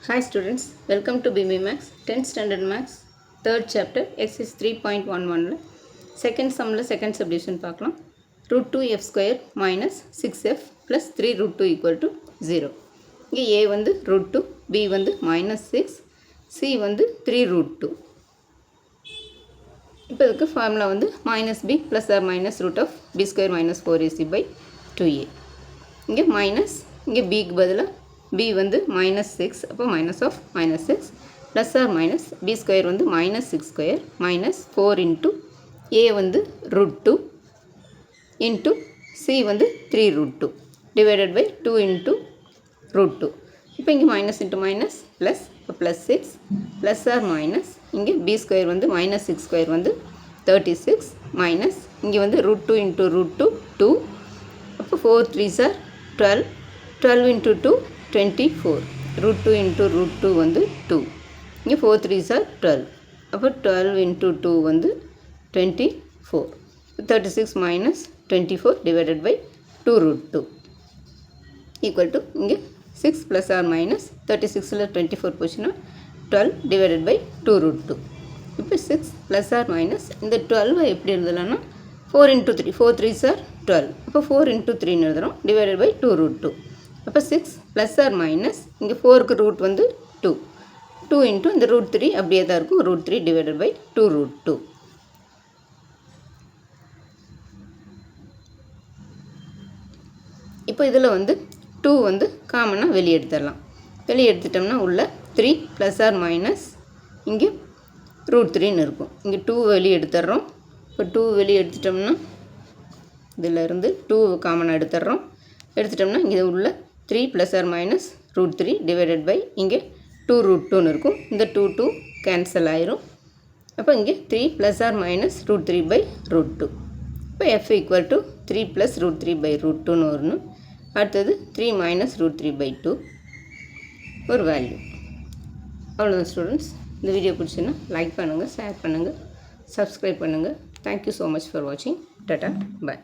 Hi students, welcome to BB Max 10th Standard Max 3rd chapter exercise 3.11 second sum second subdivision பார்க்கலாம் root 2f square minus 6f plus 3 root 2 equal to 0 இங்கே a வந்து root 2 b வந்து minus 6 c வந்து 3 root 2 இப்போ இதுக்கு formula வந்து minus b plus or minus root of b square minus 4ac by 2a இங்கே minus இங்கே b க்கு பதிலாக b வந்து minus 6 அப்போ minus of minus 6 plus or minus b square வந்து minus 6 square minus 4 into a வந்து root 2 into c வந்து 3 root 2 divided by 2 into root 2 இப்போ இங்கே minus into minus plus plus 6 plus or minus இங்கே b square வந்து minus 6 square வந்து 36 minus இங்கே வந்து root 2 into root 2 2 அப்போ 4 3s are 12 12 into 2 24 root 2 into root 2 வந்து 2 இங்கே 4 3s are 12 அப்போ 12 into 2 வந்து 24 36 minus 24 divided by 2 root 2 equal to இங்கே 6 plus or minus 36ல 24 போச்சுன்னா 12 divided by 2 root 2 இப்போ 6 plus or minus இந்த 12 எப்படி எழுதலாம்னா 4 into 3 4 3s are 12 அப்போ 4 into 3 எழுதுறோம் divided by 2 root 2 அப்போ 6 ப்ளஸ் ஆர் மைனஸ் இங்கே 4க்கு ரூட் வந்து 2 2 இன்ட்டு இந்த ரூட் 3 அப்படியே தான் இருக்கும் ரூட் 3 டிவைடட் பை 2 ரூட் 2 இப்போ இதில் வந்து 2 வந்து காமனாக வெளியே எடுத்துடலாம் வெளியே எடுத்துட்டோம்னா உள்ள 3 ப்ளஸ் ஆர் மைனஸ் இங்கே ரூட் 3ன்னு இருக்கும் இங்கே 2 வெளியே எடுத்துடுறோம் இப்போ 2 வெளியே எடுத்துட்டோம்னா இதிலேருந்து 2 காமனாக எடுத்துடுறோம் எடுத்துட்டோம்னா இங்கே உள்ள 3 plus or minus root 3 divided by இங்கே 2 root 2 இருக்கும் இந்த 2 2 cancel ஆயிரும் அப்போ இங்கே 3 plus or minus root 3 by root 2 இப்போ f equal to 3 plus root 3 by root 2ன்னு வரணும் அடுத்தது 3 minus root 3 by 2 ஒரு வேல்யூ அவ்வளோதான் ஸ்டூடெண்ட்ஸ் இந்த வீடியோ பிடிச்சுன்னா லைக் பண்ணுங்கள் ஷேர் பண்ணுங்கள் சப்ஸ்கிரைப் பண்ணுங்கள் தேங்க்யூ ஸோ மச் ஃபார் வாட்சிங் டாடா பாய்